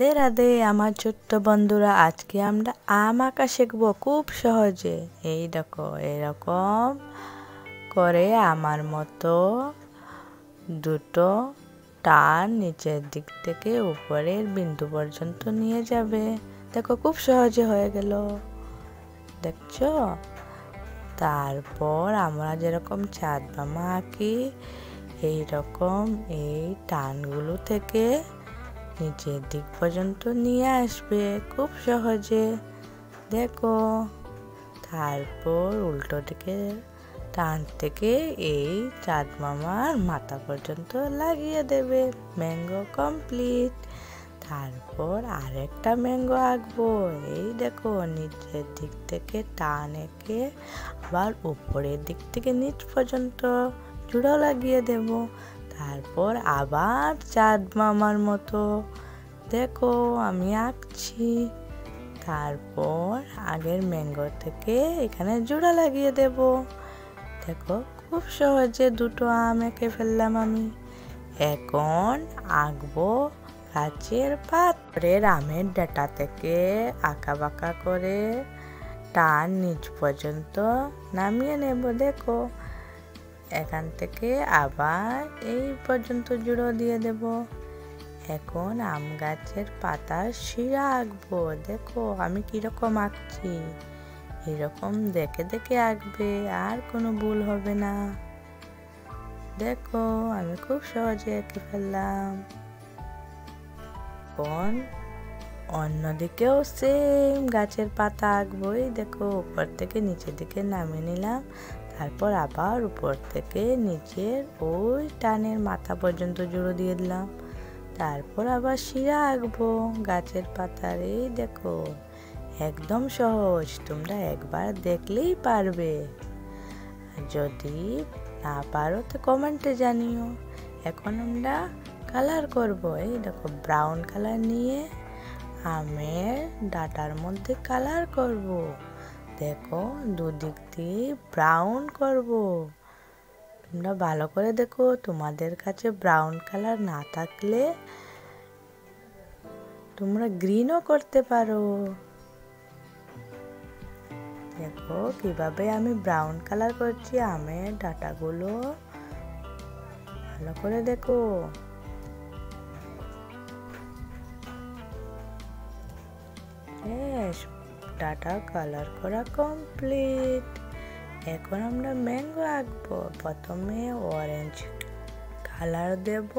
রাধে রাধে আমার ছোট্ট বন্ধুরা, আজকে আমরা আম আঁকা শিখবো খুব সহজে। এই দেখো, এরকম করে আমার মতো দুটো টান নিচের দিক থেকে উপরের বিন্দু পর্যন্ত নিয়ে যাবে। দেখো, খুব সহজে হয়ে গেল, দেখছো? তারপর আমরা যেরকম চাঁদ মামা আঁকি, এইরকম এই টানগুলো থেকে নিচের দিক পর্যন্ত নিয়ে আসবে খুব সহজে। দেখো, তারপর উল্টো দিকে টান থেকে এই চাঁদ মামার মাথা পর্যন্ত লাগিয়ে দেবে। Mango complete. তারপর আরেকটা ম্যাঙ্গো আঁকবো। এই দেখো, নিচের দিক থেকে টান এঁকে আবার উপরের দিক থেকে নিচ পর্যন্ত জুড়ো লাগিয়ে দেব। তারপর আবার চাঁদ মামার মতো দেখো আমি আঁকছি। তারপর আগের ম্যাঙ্গো থেকে এখানে জোড়া লাগিয়ে দেব। দেখো, খুব সহজে দুটো আম এঁকে ফেললাম আমি। এখন আঁকবো গাছের পাতার আমের ডাঁটা থেকে আঁকা বাঁকা করে টান নিচ পর্যন্ত নামিয়ে নেব। দেখো, এখান থেকে আবার এই পর্যন্ত জুড়ো দিয়ে দেব। এখন আম গাছের পাতার শিরা আঁকবো। দেখো আমি কিরকম আঁকছি, এরকম দেখে দেখে আঁকবে, আর কোনো ভুল হবে না। দেখো, আমি খুব সহজে এঁকে ফেললাম। এখন অন্যদিকেও সেম গাছের পাতা আঁকবো। এই দেখো, উপর থেকে নিচের দিকে নামিয়ে নিলাম। তারপর আবার উপর থেকে নিচের ওই টানের মাথা পর্যন্ত জুড়ো দিয়ে দিলাম। তারপর আবার শিরা আঁকবো গাছের পাতার। এই দেখো, একদম সহজ, তোমরা একবার দেখলেই পারবে। যদি না পারো তো কমেন্টে জানিও। এখন আমরা কালার করব। এই দেখো, ব্রাউন কালার নিয়ে আমের ডাঁটার মধ্যে কালার করব। দেখো, দুদিক দিয়ে ব্রাউন করব। তোমরা ভালো করে দেখো, তোমাদের কাছে ব্রাউন কালার না থাকলে তোমরা গ্রিনও করতে পারো। দেখো কিভাবে আমি ব্রাউন কালার করছি আমের ডাঁটাগুলো, ভালো করে দেখো। ডাঁটা কালার করা কমপ্লিট। এখন আমরা ম্যাঙ্গো আঁকবো। প্রথমে অরেঞ্জ কালার দেব।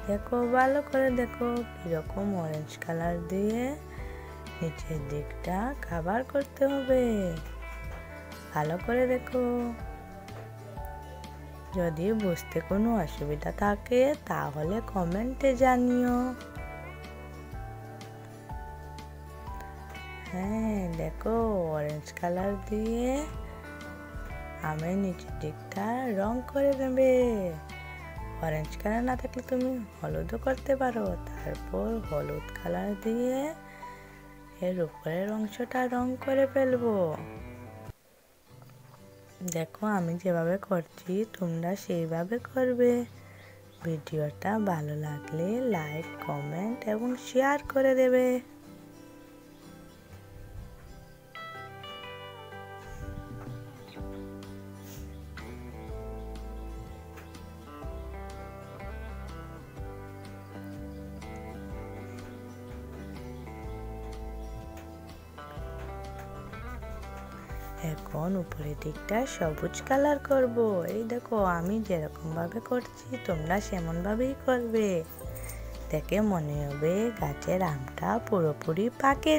দেখো, ভালো করে দেখো কিরকম অরেঞ্জ কালার দিয়ে নিচের দিকটা কাভার করতে হবে। ভালো করে দেখো। যদি বুঝতে কোনো অসুবিধা থাকে তাহলে কমেন্টে জানিও। হ্যাঁ, দেখো, অরেঞ্জ কালার দিয়ে আমের নিচের দিকটা রং করে নেবে। অরেঞ্জ কালার না থাকলে তুমি হলুদও করতে পারো। তারপর হলুদ কালার দিয়ে এর উপরের অংশটা রং করে ফেলবো। দেখো, আমি যেভাবে করছি তোমরা সেইভাবে করবে। ভিডিওটা ভালো লাগলে লাইক, কমেন্ট এবং শেয়ার করে দেবে। এখন উপরের দিকটা সবুজ কালার করব। এই দেখো, আমি যেরকম ভাবে করছি তোমরা সেমন ভাবেই করবে। দেখে মনে হবে গাছের আমটা পুরোপুরি পাকে।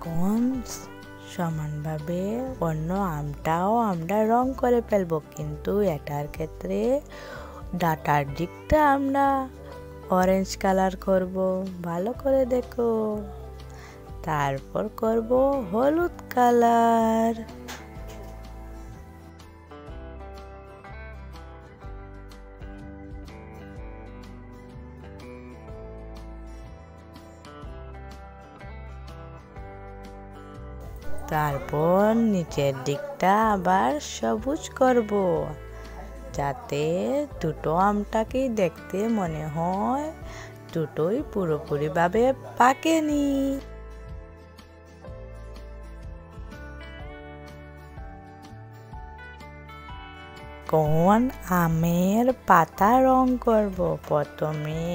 কোন সমানভাবে অন্য আমটাও আমরা রং করে ফেলবো, কিন্তু এটার ক্ষেত্রে ডাঁটার দিকটা আমরা অরেঞ্জ কালার করব। ভালো করে দেখো। তারপর করব হলুদ কালার। তারপর নিচের দিকটা আবার সবুজ করব। যাতে দুটো আমটাকেই দেখতে মনে হয় দুটোই পুরোপুরিভাবে পাকেনি। এখন আমের পাতা রং করব। প্রথমে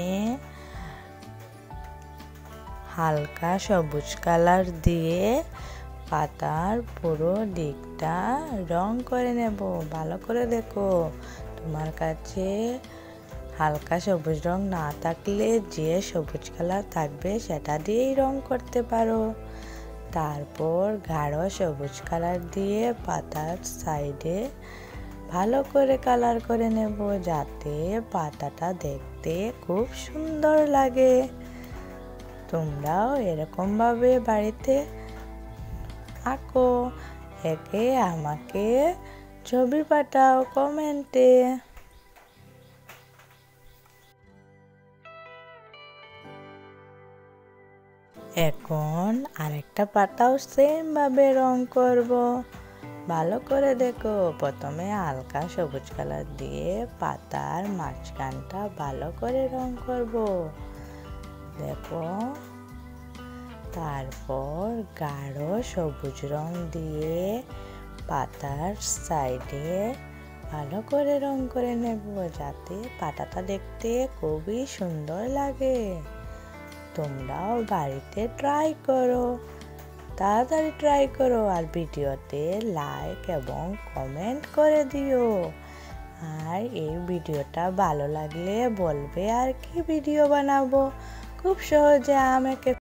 হালকা সবুজ কালার দিয়ে পাতার পুরো দিকটা রং করে নেব। ভালো করে দেখো, তোমার কাছে হালকা সবুজ রং না থাকলে যে সবুজ কালার থাকবে সেটা দিয়েই রং করতে পারো। তারপর গাঢ় সবুজ কালার দিয়ে পাতার সাইডে ভালো করে কালার করে নেব, যাতে পাতাটা দেখতে খুব সুন্দর লাগে। তোমরাও এরকমভাবে বাড়িতে আঁকো, একে আমাকে ছবি পাঠাও কমেন্টে। এখন আরেকটা পাতাও সেম ভাবে রং করব। ভালো করে দেখো, প্রথমে হালকা সবুজ কালার দিয়ে পাতার মাঝখানটা ভালো করে রং করব। দেখো, তারপর গাঢ় সবুজ রং দিয়ে পাতার সাইডে ভালো করে রং করে নেব, যাতে পাতাটা দেখতে খুবই সুন্দর লাগে। তোমরাও বাড়িতে ট্রাই করো, তাড়াতাড়ি ট্রাই করো, আর ভিডিওতে লাইক এবং কমেন্ট করে দিও। আর এই ভিডিওটা ভালো লাগলে বলবে আর কি ভিডিও বানাবো। খুব সহজে আমাকে